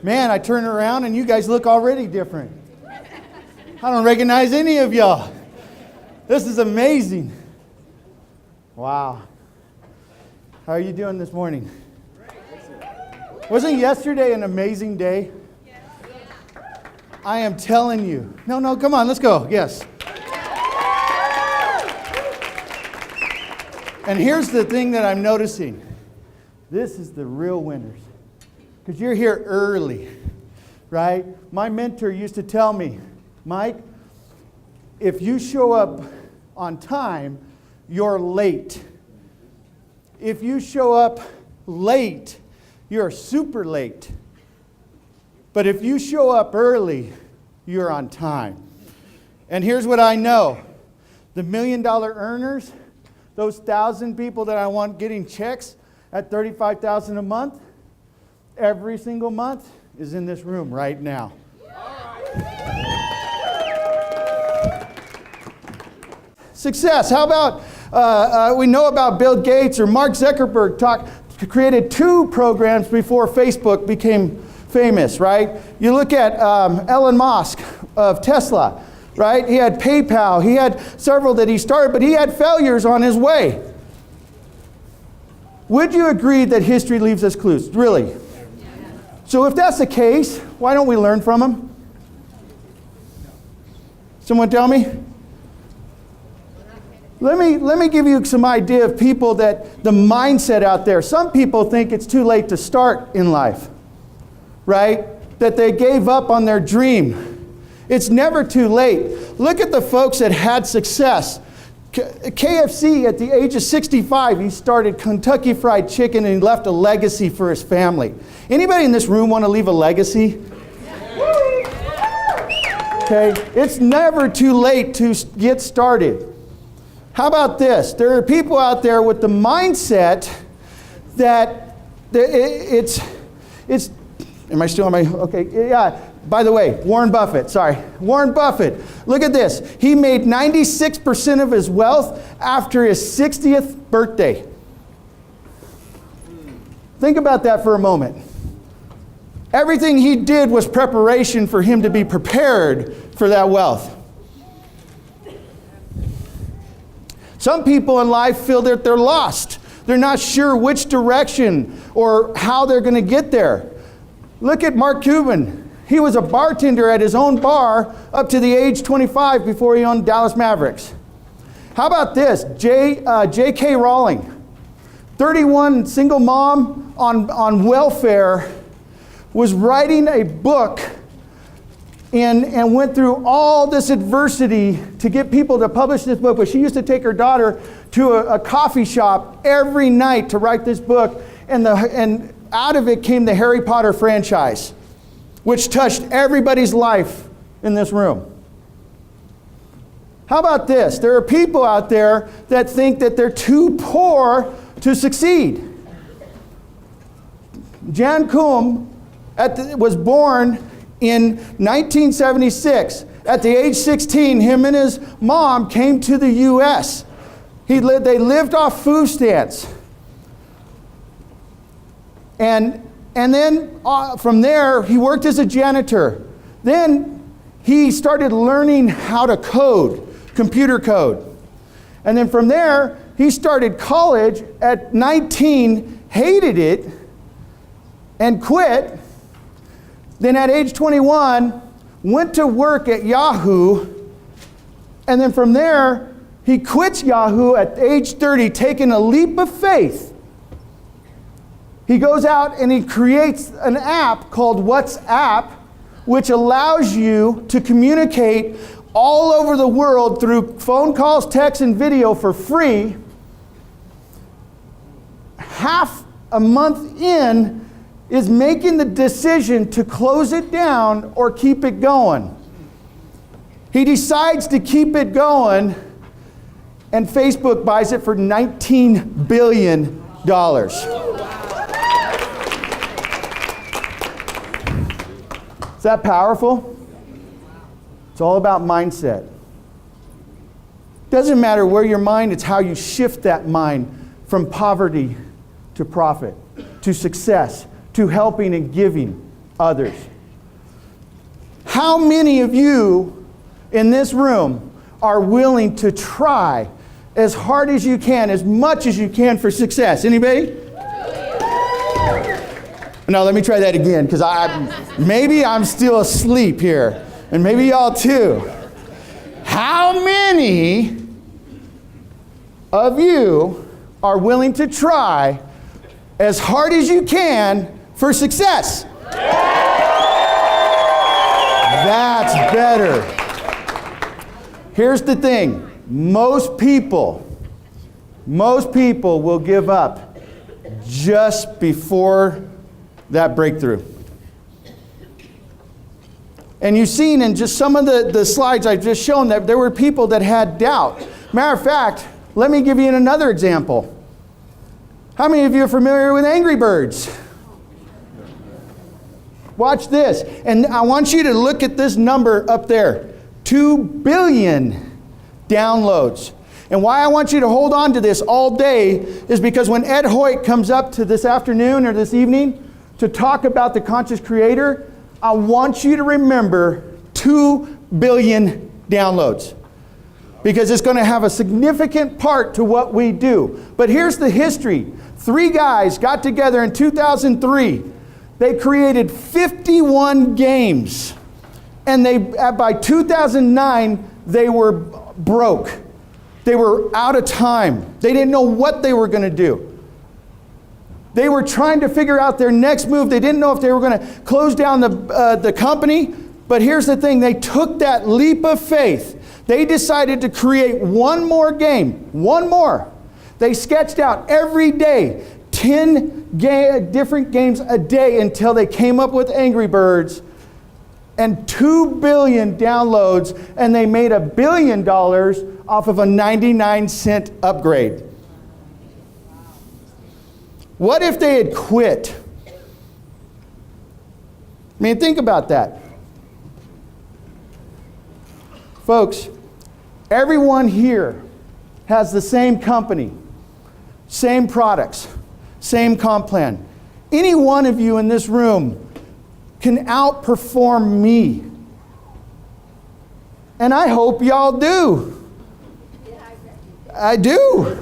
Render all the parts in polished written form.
Man, I turn around and you guys look already different. I don't recognize any of y'all. This is amazing. Wow. How are you doing this morning? Wasn't yesterday an amazing day? I am telling you. No, come on, let's go. Yes. And here's the thing that I'm noticing. This is the real winners. Because you're here early, right? My mentor used to tell me, Mike, if you show up on time, you're late. If you show up late, you're super late. But if you show up early, you're on time. And here's what I know. The $1 million earners, those 1,000 people that I want getting checks at $35,000 a month, every single month is in this room right now. Success. How about, we know about Bill Gates or Mark Zuckerberg created 2 programs before Facebook became famous, right? You look at Elon Musk of Tesla, right? He had PayPal. He had several that he started, but he had failures on his way. Would you agree that history leaves us clues? Really? So if that's the case, why don't we learn from them? Someone tell me? Let me give you some idea of people that the mindset out there. Some people think it's too late to start in life, right? That they gave up on their dream. It's never too late. Look at the folks that had success. KFC, at the age of 65, he started Kentucky Fried Chicken and he left a legacy for his family. Anybody in this room want to leave a legacy? Okay, it's never too late to get started. How about this? There are people out there with the mindset that it's am I still on my, okay, yeah. By the way, Warren Buffett, look at this. He made 96% of his wealth after his 60th birthday. Think about that for a moment. Everything he did was preparation for him to be prepared for that wealth. Some people in life feel that they're lost. They're not sure which direction or how they're going to get there. Look at Mark Cuban. He was a bartender at his own bar up to the age 25 before he owned Dallas Mavericks. How about this? J.K. Rowling, 31, single mom on welfare, was writing a book and went through all this adversity to get people to publish this book. But she used to take her daughter to a coffee shop every night to write this book, and out of it came the Harry Potter franchise, which touched everybody's life in this room. How about this? There are people out there that think that they're too poor to succeed. Jan Koum was born in 1976. At the age 16, him and his mom came to the U.S. They lived off food stamps. And then from there, he worked as a janitor. Then he started learning how to code, computer code. And then from there, he started college at 19, hated it, and quit. Then at age 21, went to work at Yahoo. And then from there, he quits Yahoo at age 30, taking a leap of faith. He goes out and he creates an app called WhatsApp, which allows you to communicate all over the world through phone calls, text, and video for free. Half a month in is making the decision to close it down or keep it going. He decides to keep it going, and Facebook buys it for $19 billion. Is that powerful? It's all about mindset. Doesn't matter where your mind, it's how you shift that mind from poverty to profit, to success, to helping and giving. others. How many of you in this room are willing to try as hard as you can, as much as you can for success? Anybody? Now let me try that again, because maybe I'm still asleep here, and maybe y'all too. How many of you are willing to try as hard as you can for success? That's better. Here's the thing. Most people will give up just before that breakthrough. And you've seen in just some of the slides I've just shown that there were people that had doubt. Matter of fact, let me give you another example. How many of you are familiar with Angry Birds? Watch this. And I want you to look at this number up there. 2 billion downloads. And why I want you to hold on to this all day is because when Ed Hoyt comes up to this afternoon or this evening to talk about the conscious creator, I want you to remember 2 billion downloads, because it's going to have a significant part to what we do. But here's the history. 3 guys got together in 2003. They created 51 games. And by 2009, they were broke. They were out of time. They didn't know what they were going to do. They were trying to figure out their next move. They didn't know if they were going to close down the company. But here's the thing. They took that leap of faith. They decided to create one more game. One more. They sketched out every day 10 different games a day until they came up with Angry Birds and 2 billion downloads, and they made $1 billion off of a 99-cent upgrade. What if they had quit? I mean, think about that. Folks, everyone here has the same company, same products, same comp plan. Any one of you in this room can outperform me. And I hope y'all do. I do.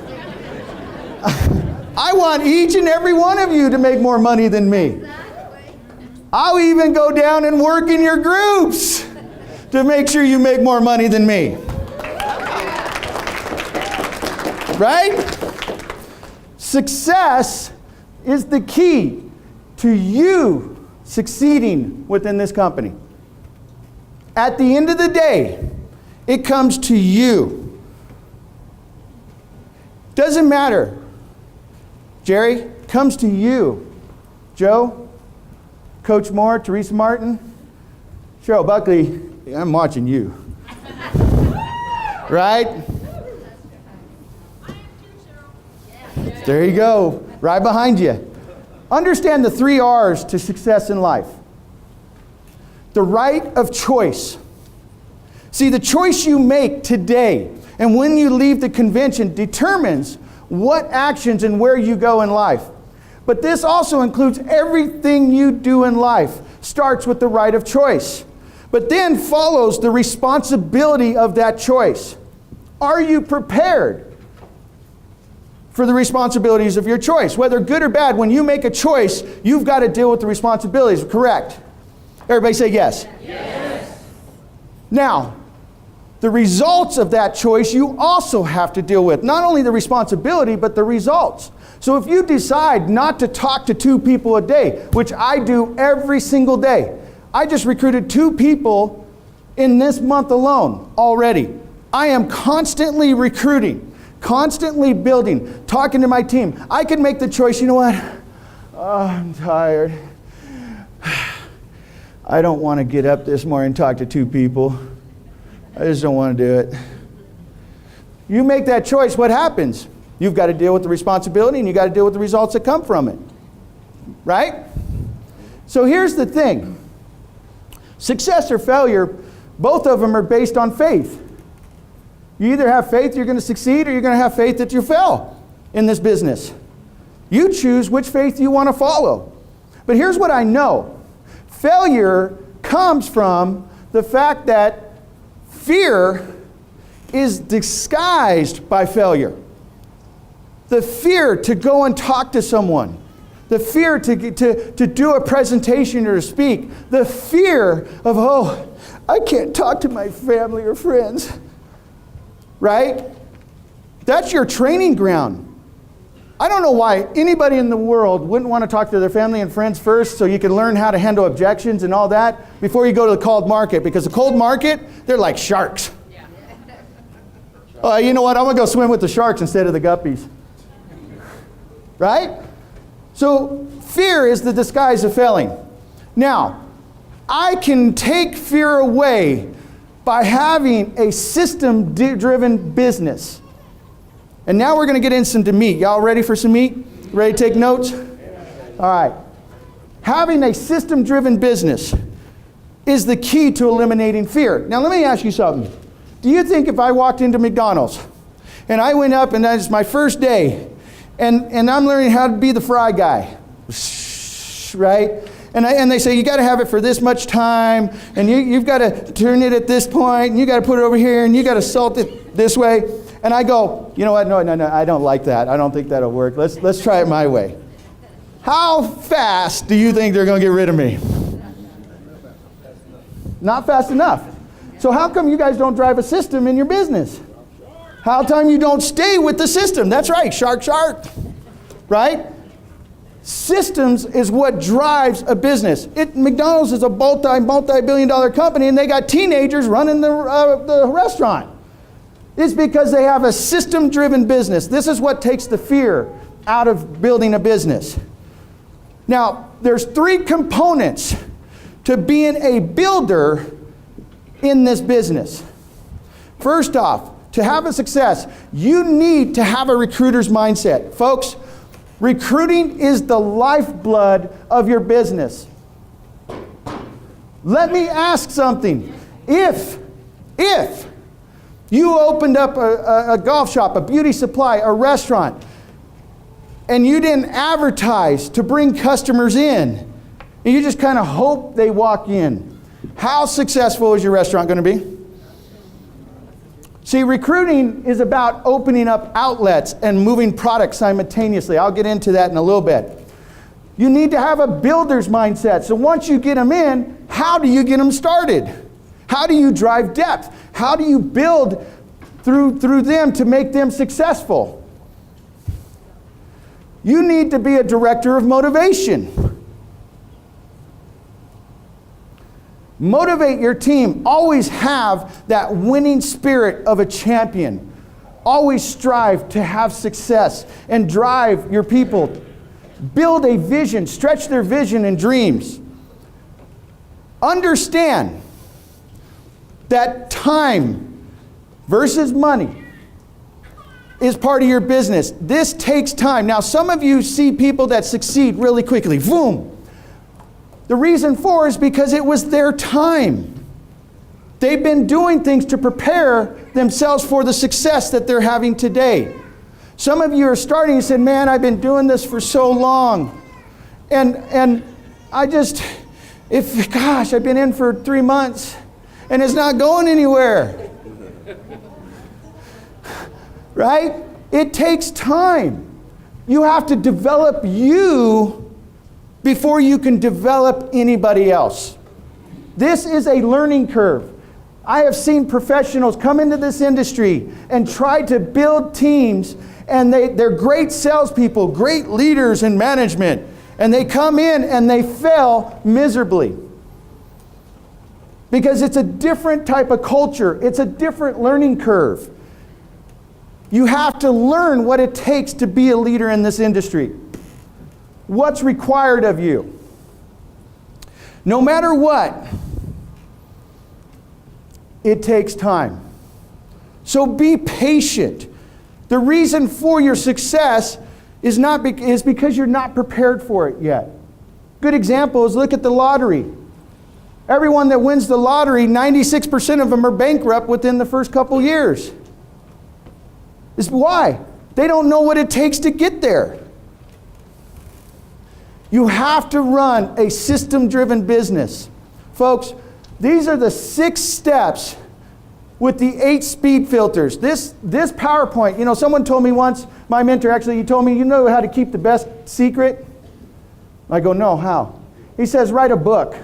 I want each and every one of you to make more money than me. I'll even go down and work in your groups to make sure you make more money than me. Right? Success is the key to you succeeding within this company. At the end of the day, it comes to you. Doesn't matter. Jerry, comes to you. Joe, Coach Moore, Teresa Martin, Cheryl Buckley, I'm watching you. Right? There you go. Right behind you. Understand the 3 R's to success in life. The right of choice. See, the choice you make today and when you leave the convention determines what actions and where you go in life. But this also includes everything you do in life. Starts with the right of choice, but then follows the responsibility of that choice. Are you prepared for the responsibilities of your choice? Whether good or bad, when you make a choice, you've got to deal with the responsibilities, correct? Everybody say yes. Yes. Now, the results of that choice you also have to deal with. Not only the responsibility, but the results. So if you decide not to talk to 2 people a day, which I do every single day, I just recruited 2 people in this month alone already. I am constantly recruiting, constantly building, talking to my team. I could make the choice, you know what? Oh, I'm tired. I don't want to get up this morning and talk to 2 people. I just don't want to do it. You make that choice, what happens? You've got to deal with the responsibility and you've got to deal with the results that come from it. Right? So here's the thing. Success or failure, both of them are based on faith. You either have faith you're going to succeed or you're going to have faith that you fail in this business. You choose which faith you want to follow. But here's what I know. Failure comes from the fact that fear is disguised by failure. The fear to go and talk to someone. The fear to do a presentation or to speak. The fear of, oh, I can't talk to my family or friends. Right? That's your training ground. I don't know why anybody in the world wouldn't want to talk to their family and friends first so you can learn how to handle objections and all that before you go to the cold market. Because the cold market, they're like sharks. Yeah. You know what? I'm going to go swim with the sharks instead of the guppies. Right? So fear is the disguise of failing. Now, I can take fear away by having a system-driven business. And now we're going to get into some meat. Y'all ready for some meat? Ready to take notes? All right. Having a system-driven business is the key to eliminating fear. Now let me ask you something. Do you think if I walked into McDonald's and I went up and that's my first day and I'm learning how to be the fry guy, right? And they say, you got to have it for this much time, and you've got to turn it at this point, and you got to put it over here, and you got to salt it this way. And I go, you know what? No, I don't like that. I don't think that'll work. Let's try it my way. How fast do you think they're going to get rid of me? Not fast enough. So how come you guys don't drive a system in your business? How come you don't stay with the system? That's right, shark, right? Systems is what drives a business. McDonald's is a multi-billion-dollar company, and they got teenagers running the restaurant. It's because they have a system-driven business. This is what takes the fear out of building a business. Now, there's 3 components to being a builder in this business. First off, to have a success, you need to have a recruiter's mindset. Folks, recruiting is the lifeblood of your business. Let me ask something. If you opened up a golf shop, a beauty supply, a restaurant, and you didn't advertise to bring customers in, and you just kind of hope they walk in, how successful is your restaurant going to be? See, recruiting is about opening up outlets and moving products simultaneously. I'll get into that in a little bit. You need to have a builder's mindset. So once you get them in, how do you get them started? How do you drive depth? How do you build through them to make them successful? You need to be a director of motivation. Motivate your team. Always have that winning spirit of a champion. Always strive to have success and drive your people. Build a vision. Stretch their vision and dreams. Understand that time versus money is part of your business. This takes time. Now, some of you see people that succeed really quickly. Boom. The reason for is because it was their time. They've been doing things to prepare themselves for the success that they're having today. Some of you are starting and said, man, I've been doing this for so long. And I've been in for 3 months and it's not going anywhere. Right? It takes time. You have to develop you before you can develop anybody else. This is a learning curve. I have seen professionals come into this industry and try to build teams, and they're great salespeople, great leaders in management, and they come in and they fail miserably. Because it's a different type of culture. It's a different learning curve. You have to learn what it takes to be a leader in this industry. What's required of you? No matter what, it takes time. So be patient. The reason for your success is because you're not prepared for it yet. Good example is look at the lottery. Everyone that wins the lottery, 96% of them are bankrupt within the first couple years. It's why? They don't know what it takes to get there. You have to run a system-driven business. Folks, these are the 6 steps with the 8 speed filters. This PowerPoint, you know, someone told me once, my mentor actually, he told me, you know how to keep the best secret? I go, no, how? He says, write a book.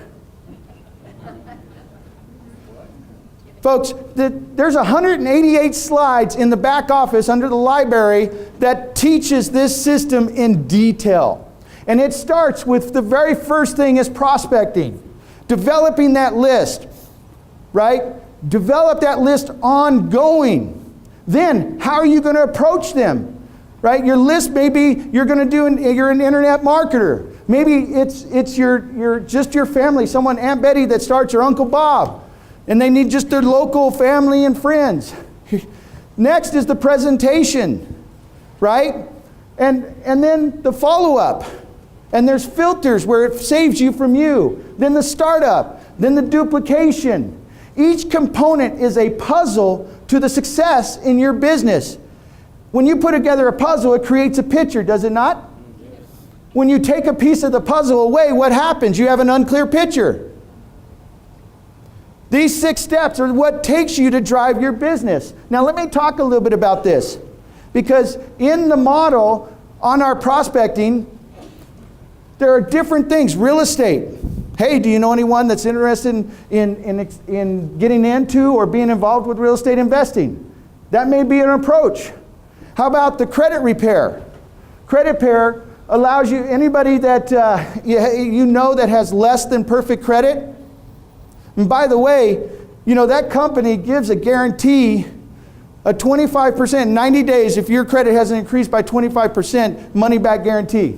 Folks, there's 188 slides in the back office under the library that teaches this system in detail. And it starts with the very first thing is prospecting. Developing that list, right? Develop that list ongoing. Then, how are you going to approach them? Right? Your list, maybe you're an internet marketer. Maybe it's your family, someone, Aunt Betty that starts, or Uncle Bob, and they need just their local family and friends. Next is the presentation, right? And then the follow-up. And there's filters where it saves you from you. Then the startup, then the duplication. Each component is a puzzle to the success in your business. When you put together a puzzle, it creates a picture, does it not? Yes. When you take a piece of the puzzle away, what happens? You have an unclear picture. These 6 steps are what takes you to drive your business. Now let me talk a little bit about this. Because in the model on our prospecting, there are different things. Real estate. Hey, do you know anyone that's interested in getting into or being involved with real estate investing? That may be an approach. How about the credit repair? Credit repair allows you, anybody that you know that has less than perfect credit. And by the way, you know, that company gives a guarantee, a 25%, 90 days, if your credit hasn't increased by 25%, money back guarantee.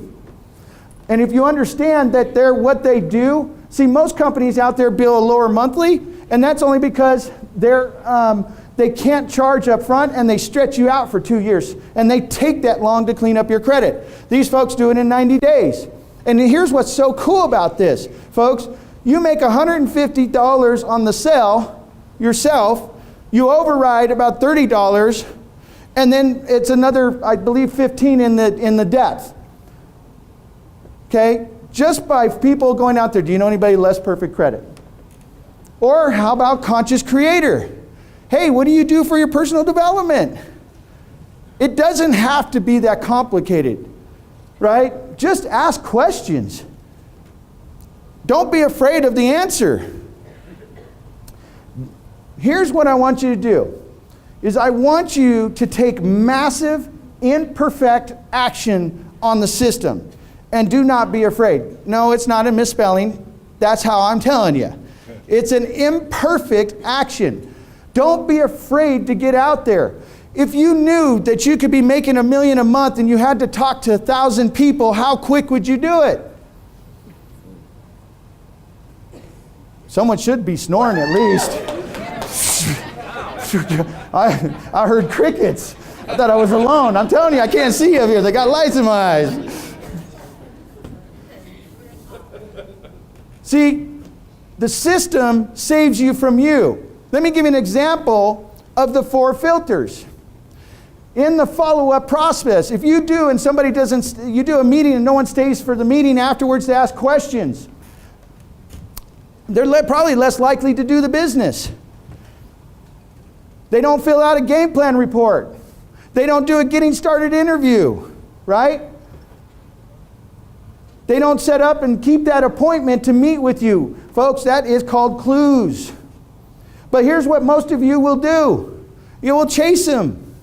And if you understand that what they do, see, most companies out there bill a lower monthly, and that's only because they can't charge up front, and they stretch you out for 2 years, and they take that long to clean up your credit. These folks do it in 90 days. And here's what's so cool about this, folks. You make $150 on the sale yourself, you override about $30, and then it's another, I believe, $15 in the depth. Okay, just by people going out there. Do you know anybody less perfect credit? Or how about conscious creator? Hey, what do you do for your personal development? It doesn't have to be that complicated, right? Just ask questions. Don't be afraid of the answer. Here's what I want you to do, is I want you to take massive, imperfect action on the system. And do not be afraid. No, it's not a misspelling. That's how I'm telling you. It's an imperfect action. Don't be afraid to get out there. If you knew that you could be making $1 million a month and you had to talk to 1,000 people, how quick would you do it? Someone should be snoring at least. I heard crickets. I thought I was alone. I'm telling you, I can't see up here. They got lights in my eyes. See, the system saves you from you. Let me give you an example of the 4 filters. In the follow-up process, if you do and somebody doesn't, you do a meeting and no one stays for the meeting afterwards to ask questions, they're probably less likely to do the business. They don't fill out a game plan report. They don't do a getting started interview, right? They don't set up and keep that appointment to meet with you. Folks, that is called clues. But here's what most of you will do. You will chase them.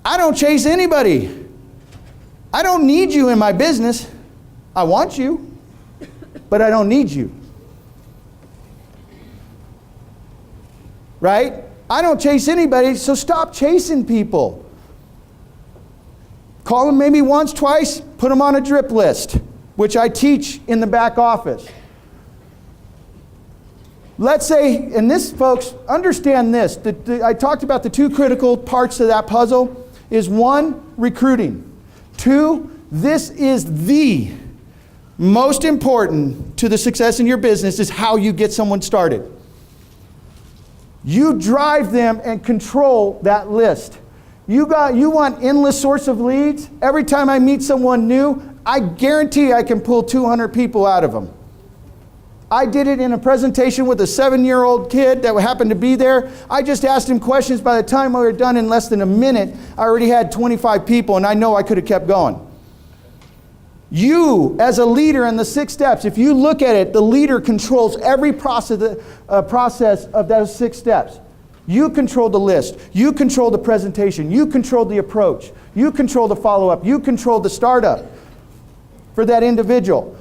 I don't chase anybody. I don't need you in my business. I want you, but I don't need you. Right? I don't chase anybody, so stop chasing people. Call them maybe once, twice, put them on a drip list, which I teach in the back office. Let's say, and this, folks, understand this. I talked about the 2 critical parts of that puzzle is 1, recruiting. 2, this is the most important to the success in your business is how you get someone started. You drive them and control that list. You want endless source of leads. Every time I meet someone new, I guarantee I can pull 200 people out of them. I did it in a presentation with a 7-year-old kid that happened to be there. I just asked him questions. By the time we were done in less than a minute, I already had 25 people, and I know I could have kept going. You, as a leader in the 6 steps, if you look at it, the leader controls every process of those 6 steps. You control the list. You control the presentation. You control the approach. You control the follow-up. You control the startup for that individual.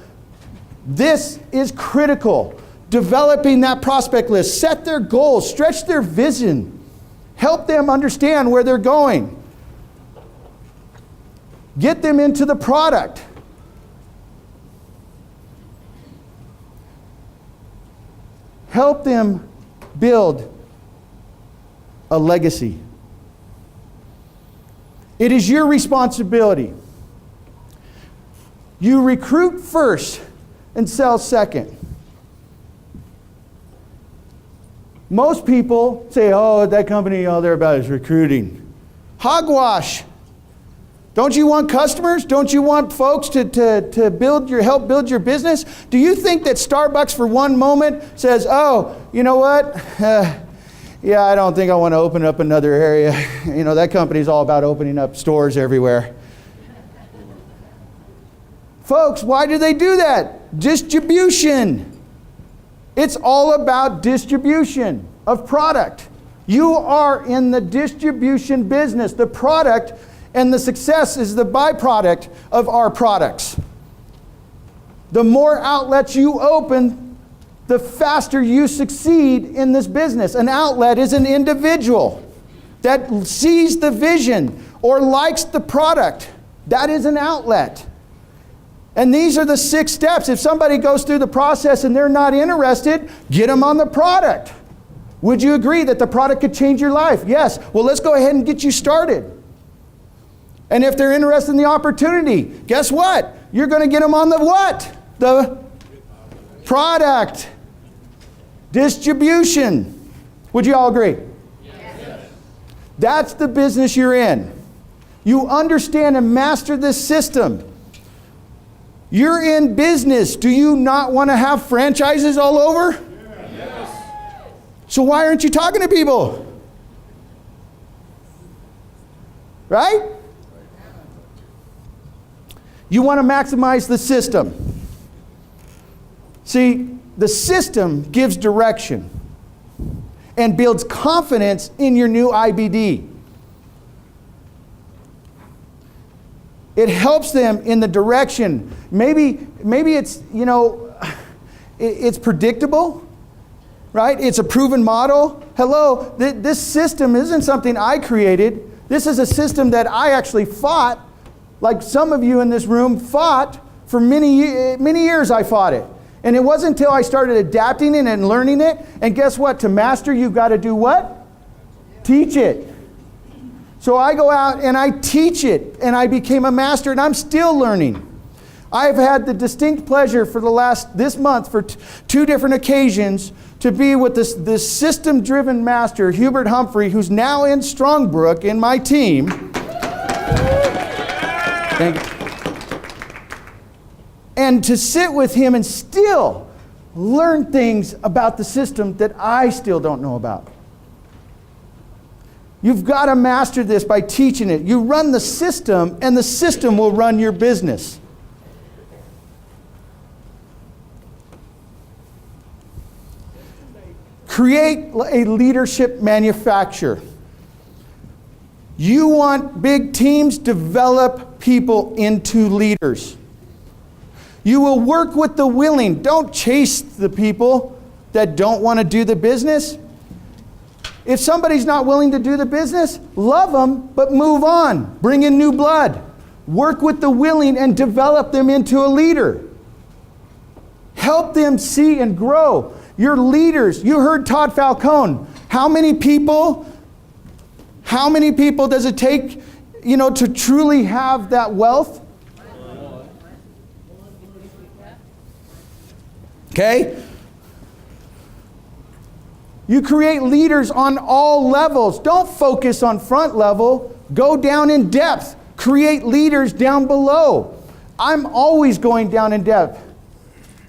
This is critical. Developing that prospect list. Set their goals. Stretch their vision. Help them understand where they're going. Get them into the product. Help them build a legacy. It is your responsibility. You recruit first and sell second. Most people say, oh, that company, all they're about is recruiting. Hogwash. Don't you want customers? Don't you want folks to help build your business? Do you think that Starbucks for one moment says, oh, you know what? Yeah, I don't think I want to open up another area. You know, that company's all about opening up stores everywhere. Folks, why do they do that? Distribution. It's all about distribution of product. You are in the distribution business. The product and the success is the byproduct of our products. The more outlets you open, the faster you succeed in this business. An outlet is an individual that sees the vision or likes the product. That is an outlet. And these are the 6 steps. If somebody goes through the process and they're not interested, get them on the product. Would you agree that the product could change your life? Yes. Well, let's go ahead and get you started. And if they're interested in the opportunity, guess what? You're going to get them on the what? The product. Distribution. Would you all agree? Yes. That's the business you're in. You understand and master this system. You're in business. Do you not want to have franchises all over? Yes. So why aren't you talking to people? Right? You want to maximize the system. See, the system gives direction and builds confidence in your new IBD. It helps them in the direction. Maybe it's, it's predictable, right? It's a proven model. Hello, this system isn't something I created. This is a system that I actually fought, like some of you in this room fought for many years. I fought it. And it wasn't until I started adapting it and learning it. And guess what? To master, you've got to do what? Teach it. So I go out and I teach it, and I became a master, and I'm still learning. I've had the distinct pleasure for this month for 2 different occasions to be with this system-driven master, Hubert Humphrey, who's now in Strongbrook in my team. Thank you. And to sit with him and still learn things about the system that I still don't know about. You've got to master this by teaching it. You run the system, and the system will run your business. Create a leadership manufacturer. You want big teams? Develop people into leaders. You will work with the willing. Don't chase the people that don't want to do the business. If somebody's not willing to do the business, love them, but move on. Bring in new blood. Work with the willing and develop them into a leader. Help them see and grow. Your leaders, you heard Todd Falcone. How many people does it take, to truly have that wealth? Okay? You create leaders on all levels. Don't focus on front level. Go down in depth. Create leaders down below. I'm always going down in depth.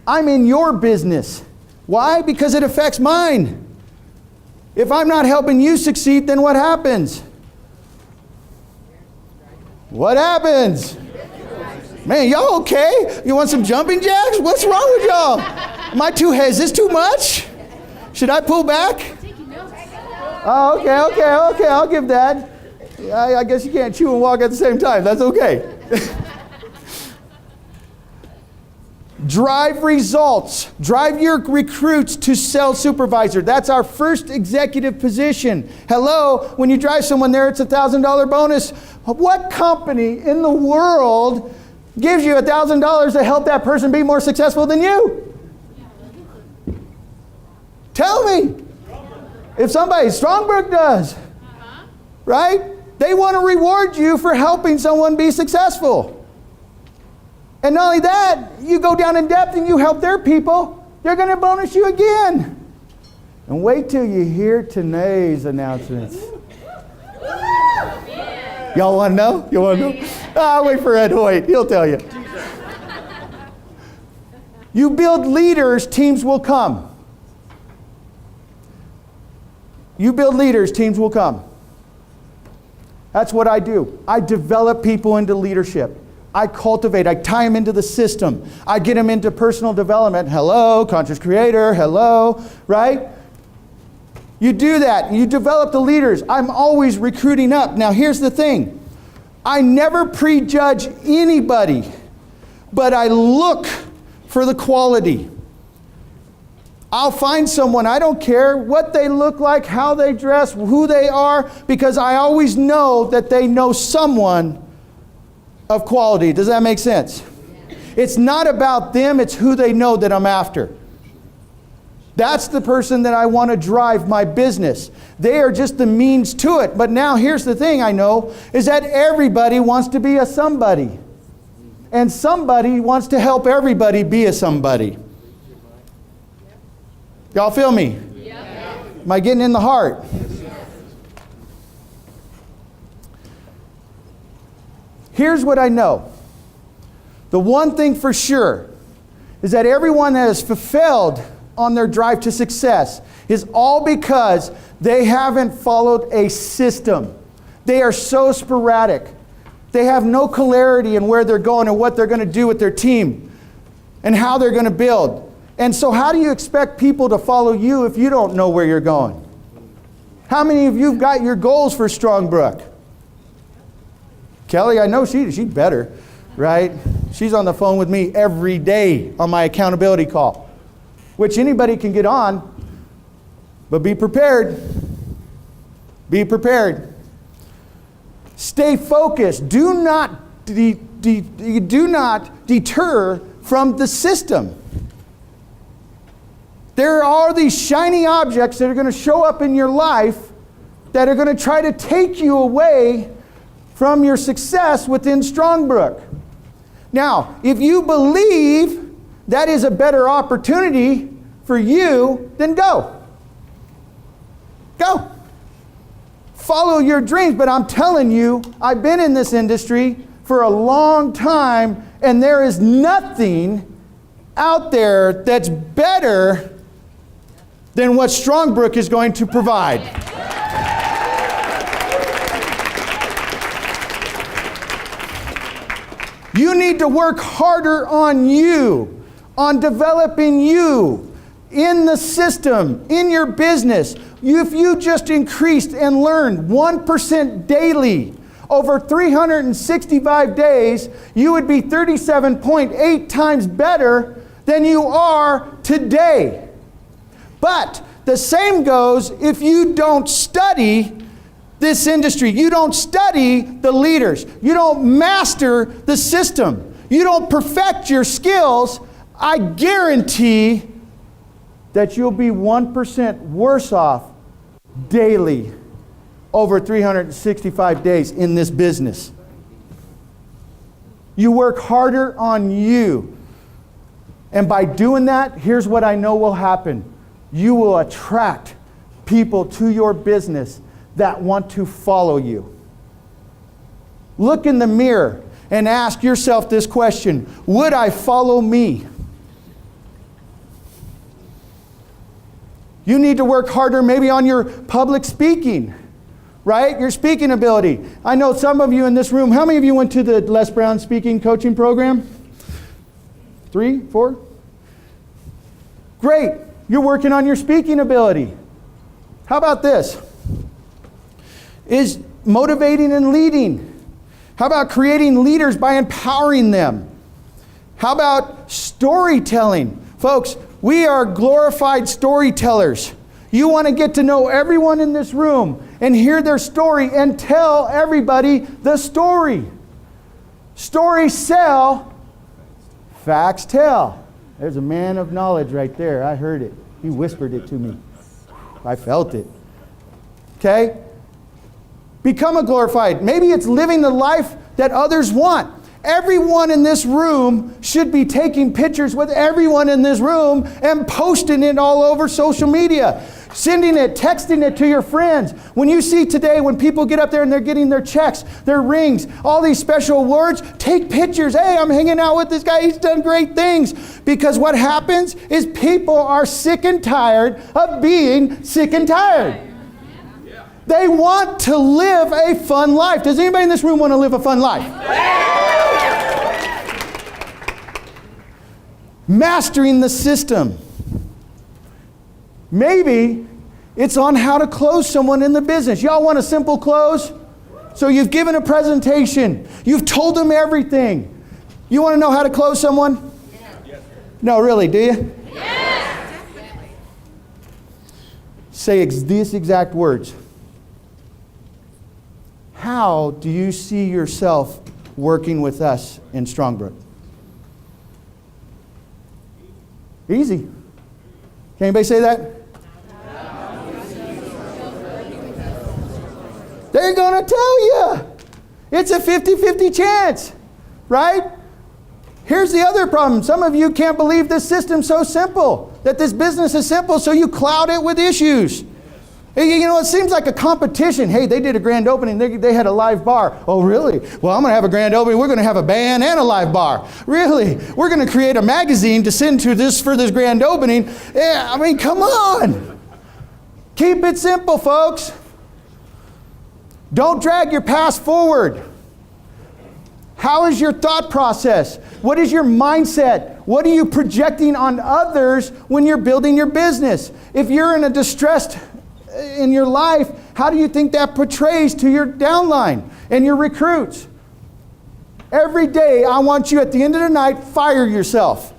I'm in your business. Why? Because it affects mine. If I'm not helping you succeed, then what happens? What happens? Man, y'all okay? You want some jumping jacks? What's wrong with y'all? Is this too much? Should I pull back? Oh, okay, I'll give that. I guess you can't chew and walk at the same time. That's okay. Drive results. Drive your recruits to sales supervisor. That's our first executive position. Hello, when you drive someone there, it's a $1,000 bonus. What company in the world gives you $1,000 to help that person be more successful than you? Tell me. If somebody, Strongbrook does, right? They want to reward you for helping someone be successful. And not only that, you go down in depth and you help their people, they're going to bonus you again. And wait till you hear today's announcements. Y'all want to know? You want to know? I'll wait for Ed Hoyt. He'll tell you. You build leaders, teams will come. You build leaders, teams will come. That's what I do. I develop people into leadership. I cultivate, I tie them into the system. I get them into personal development. Hello, conscious creator, hello, right? You do that, you develop the leaders. I'm always recruiting up. Now here's the thing. I never prejudge anybody, but I look for the quality. I'll find someone, I don't care what they look like, how they dress, who they are, because I always know that they know someone of quality. Does that make sense? It's not about them, it's who they know that I'm after. That's the person that I want to drive my business. They are just the means to it. But now here's the thing I know, is that everybody wants to be a somebody. And somebody wants to help everybody be a somebody. Y'all feel me? Yeah. Am I getting in the heart? Here's what I know. The one thing for sure is that everyone that is fulfilled on their drive to success is all because they haven't followed a system. They are so sporadic. They have no clarity in where they're going and what they're going to do with their team and how they're going to build. And so how do you expect people to follow you if you don't know where you're going? How many of you have got your goals for Strongbrook? Kelly, I know she's better, right? She's on the phone with me every day on my accountability call, which anybody can get on, but be prepared. Be prepared. Stay focused. Do not deter from the system. There are these shiny objects that are going to show up in your life that are going to try to take you away from your success within Strongbrook. Now, if you believe that is a better opportunity for you, then go. Go. Follow your dreams, but I'm telling you, I've been in this industry for a long time, and there is nothing out there that's better than what Strongbrook is going to provide. You need to work harder on you, on developing you in the system, in your business. If you just increased and learned 1% daily over 365 days, you would be 37.8 times better than you are today. But the same goes if you don't study this industry. You don't study the leaders. You don't master the system. You don't perfect your skills. I guarantee that you'll be 1% worse off daily over 365 days in this business. You work harder on you. And by doing that, here's what I know will happen. You will attract people to your business that want to follow you. Look in the mirror and ask yourself this question: would I follow me? You need to work harder maybe on your public speaking, right? Your speaking ability. I know some of you in this room, how many of you went to the Les Brown speaking coaching program? 3, 4? Great. You're working on your speaking ability. How about this? Is motivating and leading. How about creating leaders by empowering them? How about storytelling? Folks, we are glorified storytellers. You want to get to know everyone in this room and hear their story and tell everybody the story. Stories sell, facts tell. There's a man of knowledge right there. I heard it. He whispered it to me. I felt it. Okay? Become a glorified. Maybe it's living the life that others want. Everyone in this room should be taking pictures with everyone in this room and posting it all over social media. Sending it, texting it to your friends. When you see today, when people get up there and they're getting their checks, their rings, all these special awards, take pictures. Hey, I'm hanging out with this guy. He's done great things. Because what happens is people are sick and tired of being sick and tired. They want to live a fun life. Does anybody in this room want to live a fun life? Mastering the system. Maybe it's on how to close someone in the business. Y'all want a simple close? So you've given a presentation. You've told them everything. You want to know how to close someone? Yes. No, really, do you? Yes. Say these exact words. How do you see yourself working with us in Strongbrook? Easy. Can anybody say that? They're going to tell you. It's a 50-50 chance, right? Here's the other problem. Some of you can't believe this system's so simple, that this business is simple, so you cloud it with issues. You know, it seems like a competition. Hey, they did a grand opening. They had a live bar. Oh, really? Well, I'm going to have a grand opening. We're going to have a band and a live bar. Really? We're going to create a magazine to send to this for this grand opening. Yeah, I mean, come on. Keep it simple, folks. Don't drag your past forward. How is your thought process? What is your mindset? What are you projecting on others when you're building your business? If you're in a distressed in your life, how do you think that portrays to your downline and your recruits? Every day, I want you at the end of the night, fire yourself.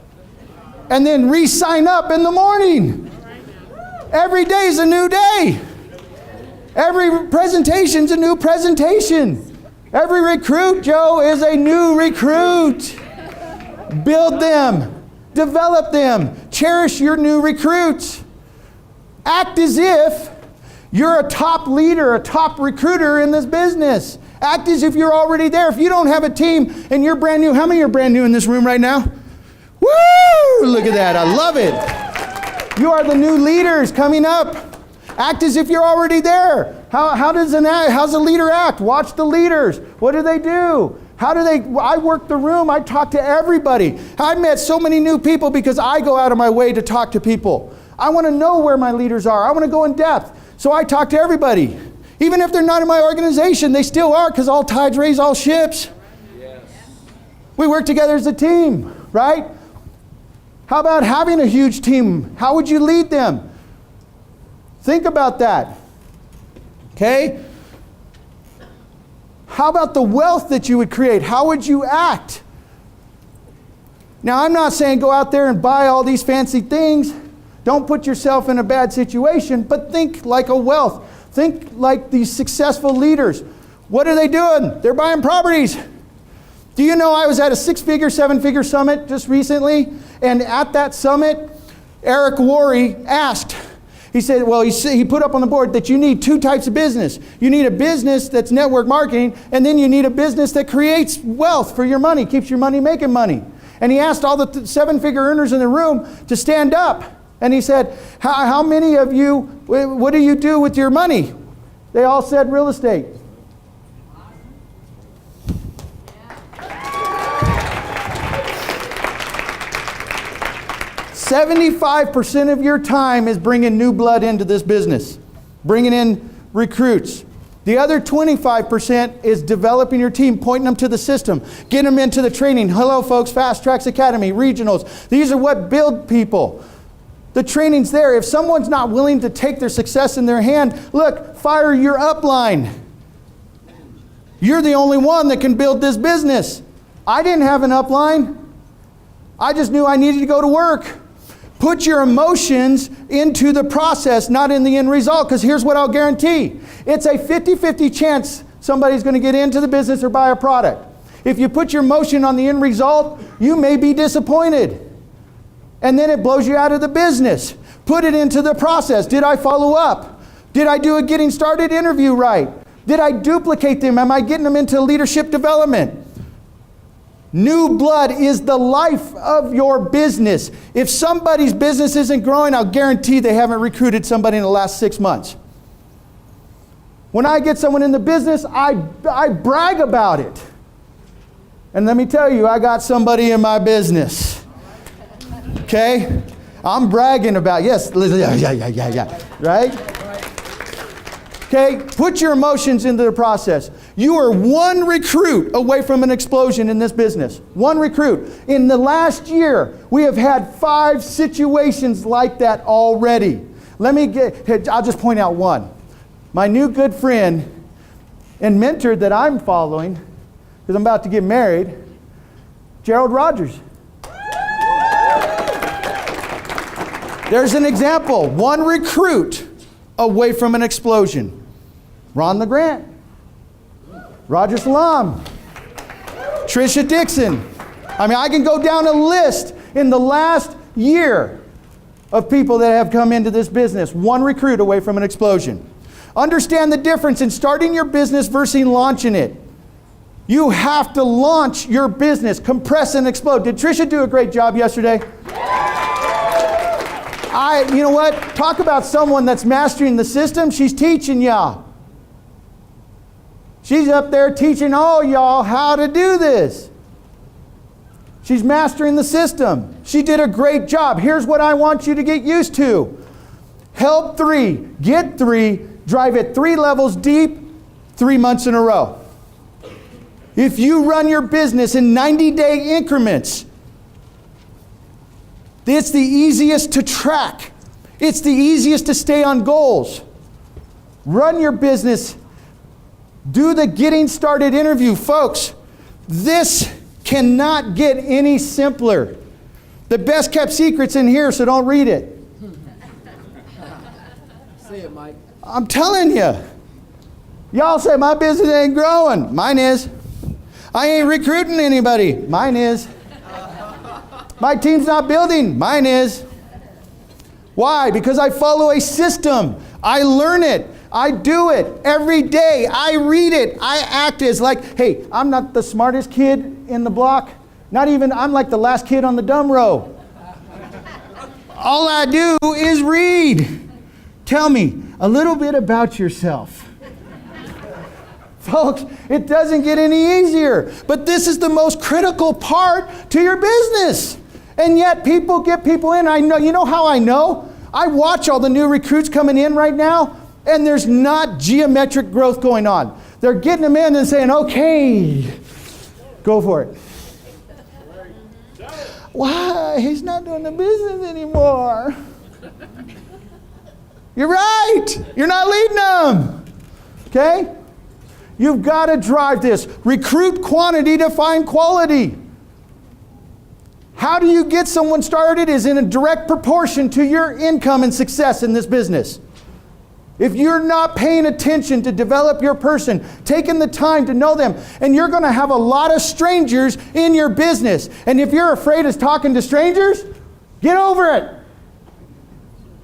And then re-sign up in the morning. Every day is a new day. Every presentation's a new presentation. Every recruit, Joe, is a new recruit. Build them. Develop them. Cherish your new recruits. Act as if you're a top leader, a top recruiter in this business. Act as if you're already there. If you don't have a team and you're brand new, how many are brand new in this room right now? Woo! Look at that. I love it. You are the new leaders coming up. Act as if you're already there. How's a leader act? Watch the leaders. What do? I work the room. I talk to everybody. I've met so many new people because I go out of my way to talk to people. I want to know where my leaders are. I want to go in depth. So I talk to everybody. Even if they're not in my organization, they still are, because all tides raise all ships. Yes. We work together as a team, right? How about having a huge team? How would you lead them? Think about that. Okay? How about the wealth that you would create? How would you act? Now, I'm not saying go out there and buy all these fancy things. Don't put yourself in a bad situation, but think like a wealth. Think like these successful leaders. What are they doing? They're buying properties. Do you know I was at a 6-figure, 7-figure summit just recently? And at that summit, Eric Worre asked, he said, well, he put up on the board that you need 2 types of business. You need a business that's network marketing, and then you need a business that creates wealth for your money, keeps your money making money. And he asked all the 7-figure earners in the room to stand up. And he said, how many of you, what do you do with your money? They all said real estate. 75% of your time is bringing new blood into this business, bringing in recruits. The other 25% is developing your team, pointing them to the system, getting them into the training. Hello, folks, Fast Tracks Academy, regionals. These are what build people. The training's there. If someone's not willing to take their success in their hand, look, fire your upline. You're the only one that can build this business. I didn't have an upline. I just knew I needed to go to work. Put your emotions into the process, not in the end result, because here's what I'll guarantee. It's a 50-50 chance somebody's going to get into the business or buy a product. If you put your emotion on the end result, you may be disappointed. And then it blows you out of the business. Put it into the process. Did I follow up? Did I do a getting started interview right? Did I duplicate them? Am I getting them into leadership development? New blood is the life of your business. If somebody's business isn't growing, I'll guarantee they haven't recruited somebody in the last 6 months. When I get someone in the business, I brag about it. And let me tell you, I got somebody in my business. Okay? I'm bragging about, yes, yeah, right? Okay, put your emotions into the process. You are one recruit away from an explosion in this business. One recruit. In the last year, we have had 5 situations like that already. I'll just point out one. My new good friend and mentor that I'm following, because I'm about to get married, Gerald Rogers. There's an example. One recruit away from an explosion. Ron LeGrant, Roger Salam, Trisha Dixon. I mean, I can go down a list in the last year of people that have come into this business. One recruit away from an explosion. Understand the difference in starting your business versus launching it. You have to launch your business, compress and explode. Did Trisha do a great job yesterday? You know what? Talk about someone that's mastering the system. She's teaching y'all. She's up there teaching all y'all how to do this. She's mastering the system. She did a great job. Here's what I want you to get used to. Help 3, get 3, drive it 3 levels deep, 3 months in a row. If you run your business in 90-day increments, it's the easiest to track. It's the easiest to stay on goals. Run your business. Do the getting started interview. Folks, this cannot get any simpler. The best kept secret's in here, so don't read it. Say it, Mike. I'm telling you. Y'all say my business ain't growing. Mine is. I ain't recruiting anybody. Mine is. My team's not building. Mine is. Why? Because I follow a system. I learn it. I do it every day. I read it. I act as like, hey, I'm not the smartest kid in the block. Not even, I'm like the last kid on the dumb row. All I do is read. Tell me a little bit about yourself. Folks, it doesn't get any easier. But this is the most critical part to your business. And yet people get people in. I know, you know how I know? I watch all the new recruits coming in right now, and there's not geometric growth going on. They're getting them in and saying, okay, go for it. Why? He's not doing the business anymore. You're right. You're not leading them. Okay? You've got to drive this. Recruit quantity to find quality. How do you get someone started is in a direct proportion to your income and success in this business. If you're not paying attention to develop your person, taking the time to know them, and you're going to have a lot of strangers in your business. And if you're afraid of talking to strangers, get over it.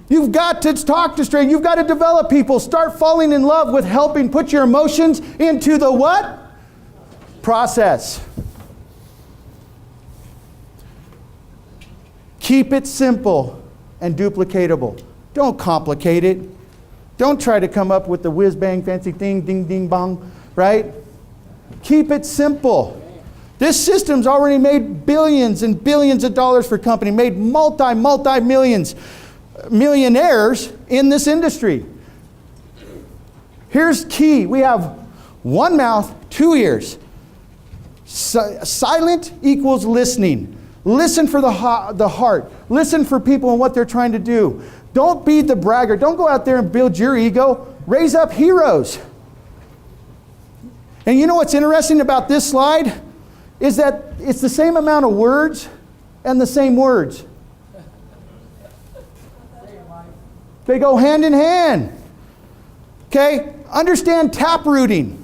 You've got to talk to strangers. You've got to develop people. Start falling in love with helping put your emotions into the what? Process. Keep it simple and duplicatable. Don't complicate it. Don't try to come up with the whiz-bang fancy thing, ding, ding, bong, right? Keep it simple. This system's already made billions and billions of dollars for company, made multi-millions, millionaires in this industry. Here's key. We have one mouth, two ears. Silent equals listening. Listen for the heart. Listen for people and what they're trying to do. Don't be the braggart. Don't go out there and build your ego. Raise up heroes. And you know what's interesting about this slide? Is that it's the same amount of words and the same words. They go hand in hand. Okay? Understand tap rooting.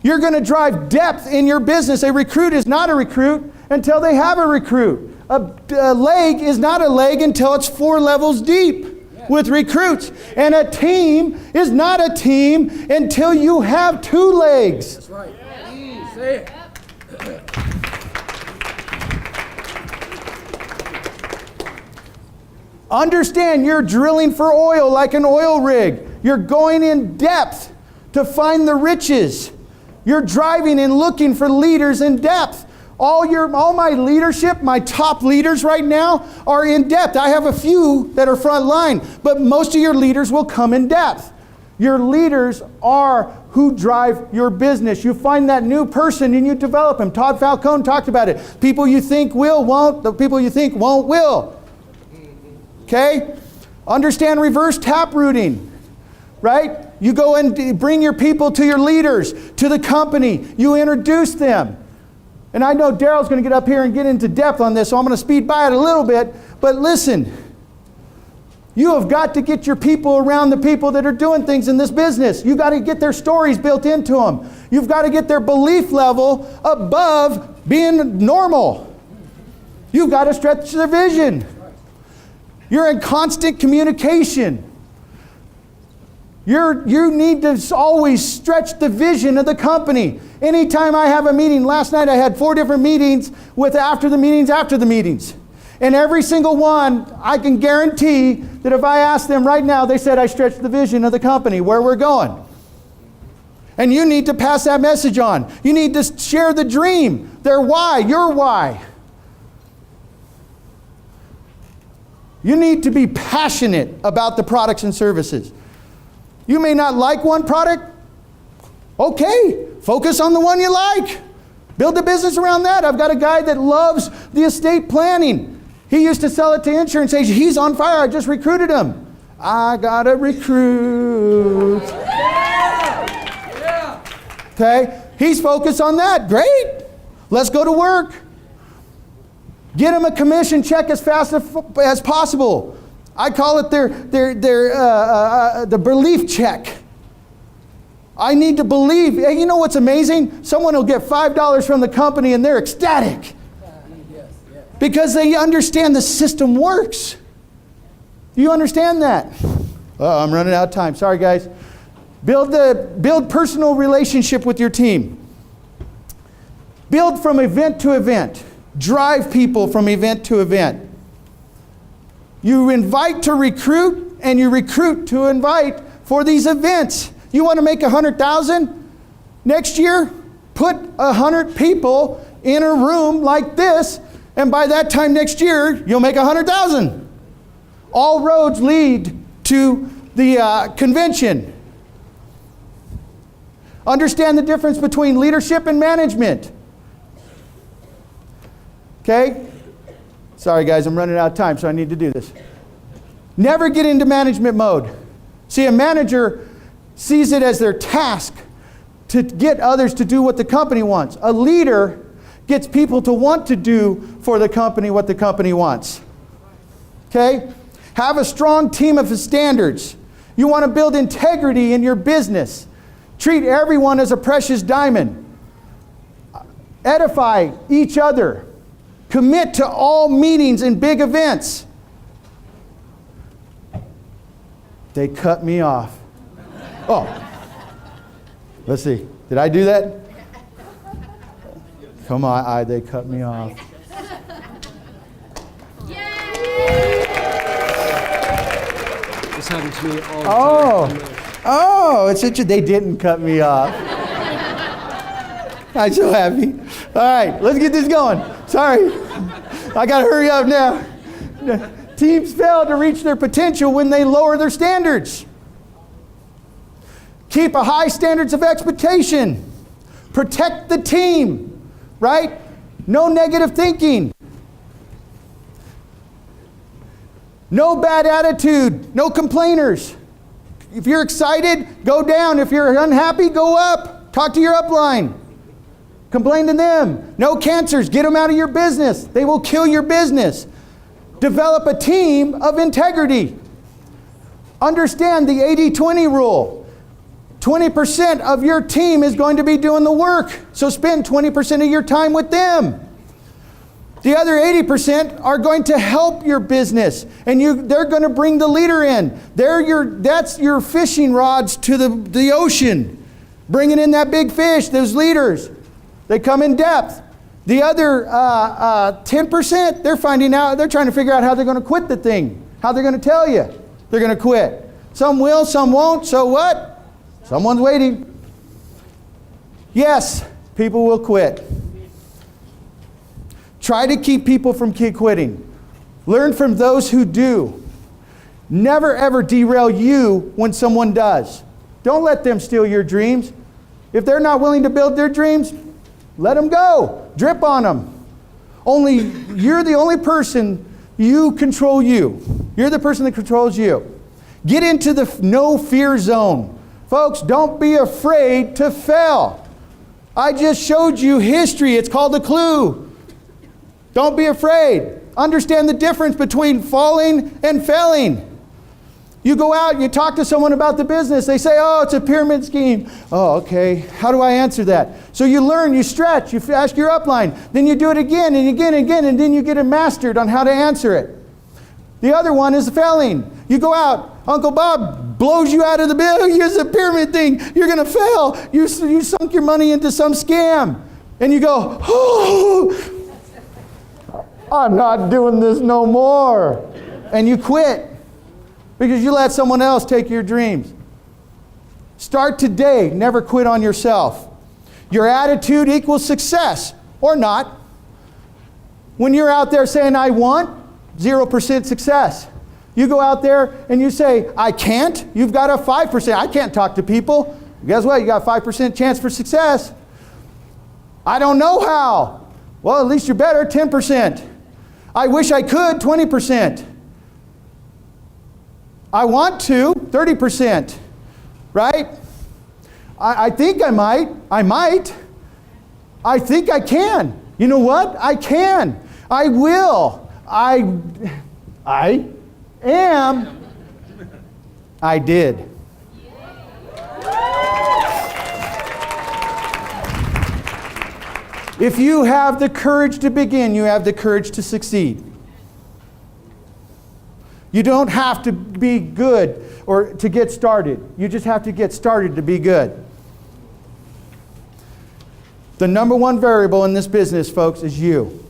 You're going to drive depth in your business. A recruit is not a recruit until they have a recruit. A leg is not a leg until it's 4 levels deep with recruits. And a team is not a team until you have 2 legs. That's right. Say it. Understand, you're drilling for oil like an oil rig. You're going in depth to find the riches. You're driving and looking for leaders in depth. All my leadership, my top leaders right now are in depth. I have a few that are front line, but most of your leaders will come in depth. Your leaders are who drive your business. You find that new person and you develop them. Todd Falcone talked about it. People you think will, won't. The people you think won't, will. Okay? Understand reverse tap rooting. Right? You go and bring your people to your leaders, to the company. You introduce them. And I know Daryl's going to get up here and get into depth on this, so I'm going to speed by it a little bit. But listen, you have got to get your people around the people that are doing things in this business. You've got to get their stories built into them. You've got to get their belief level above being normal. You've got to stretch their vision. You're in constant communication. You need to always stretch the vision of the company. Anytime I have a meeting, last night I had 4 different meetings with after the meetings. And every single one, I can guarantee that if I ask them right now, they said I stretched the vision of the company, where we're going. And you need to pass that message on. You need to share the dream, their why, your why. You need to be passionate about the products and services. You may not like one product. Okay, focus on the one you like. Build a business around that. I've got a guy that loves the estate planning. He used to sell it to insurance agents. He's on fire. I just recruited him. I got to recruit. Okay, he's focused on that. Great. Let's go to work. Get him a commission check as fast as possible. I call it the belief check. I need to believe. Hey, you know what's amazing? Someone will get $5 from the company and they're ecstatic. Because they understand the system works. Do you understand that? Oh, I'm running out of time. Sorry, guys. Build personal relationship with your team. Build from event to event. Drive people from event to event. You invite to recruit, and you recruit to invite for these events. You want to make 100,000 next year? Put 100 people in a room like this, and by that time next year, you'll make 100,000. All roads lead to the convention. Understand the difference between leadership and management. Okay? Sorry guys, I'm running out of time, so I need to do this. Never get into management mode. See, a manager sees it as their task to get others to do what the company wants. A leader gets people to want to do for the company what the company wants. Okay? Have a strong team of standards. You want to build integrity in your business. Treat everyone as a precious diamond. Edify each other. Commit to all meetings and big events. They cut me off. Oh. Let's see. Did I do that? Come on, they cut me off. This happens to me all the time. Oh, they didn't cut me off. I'm so happy. All right, let's get this going. Sorry, I got to hurry up now. Teams fail to reach their potential when they lower their standards. Keep a high standards of expectation. Protect the team, right? No negative thinking. No bad attitude. No complainers. If you're excited, go down. If you're unhappy, go up. Talk to your upline. Complain to them. No cancers. Get them out of your business. They will kill your business. Develop a team of integrity. Understand the 80-20 rule. 20% of your team is going to be doing the work. So spend 20% of your time with them. The other 80% are going to help your business, and they're going to bring the leader in. That's your fishing rods to the ocean, bringing in that big fish, those leaders. They come in depth. The other 10%, they're trying to figure out how they're going to quit the thing, how they're going to tell you they're going to quit. Some will, some won't, so what? Someone's waiting. Yes, people will quit. Try to keep people from quitting. Learn from those who do. Never ever derail you when someone does. Don't let them steal your dreams. If they're not willing to build their dreams, let them go. Drip on them. You're the only person, you control you. You're the person that controls you. Get into the no fear zone. Folks, don't be afraid to fail. I just showed you history. It's called a clue. Don't be afraid. Understand the difference between falling and failing. You go out and you talk to someone about the business. They say, oh, it's a pyramid scheme. Oh, okay. How do I answer that? So you learn, you stretch, you ask your upline. Then you do it again and again and again, and then you get it mastered on how to answer it. The other one is failing. You go out, Uncle Bob blows you out of the bill. Here's a pyramid thing. You're going to fail. You sunk your money into some scam. And you go, oh, I'm not doing this no more. And you quit because you let someone else take your dreams. Start today. Never quit on yourself. Your attitude equals success or not. When you're out there saying, I want, 0% success. You go out there and you say, I can't. You've got a 5%. I can't talk to people. Guess what? You got a 5% chance for success. I don't know how. Well, at least you're better, 10%. I wish I could, 20%. I want to, 30%. Right? I think I might. I might. I think I can. You know what? I can. I will. I am. I did. If you have the courage to begin, you have the courage to succeed. You don't have to be good or to get started. You just have to get started to be good. The number one variable in this business, folks, is you.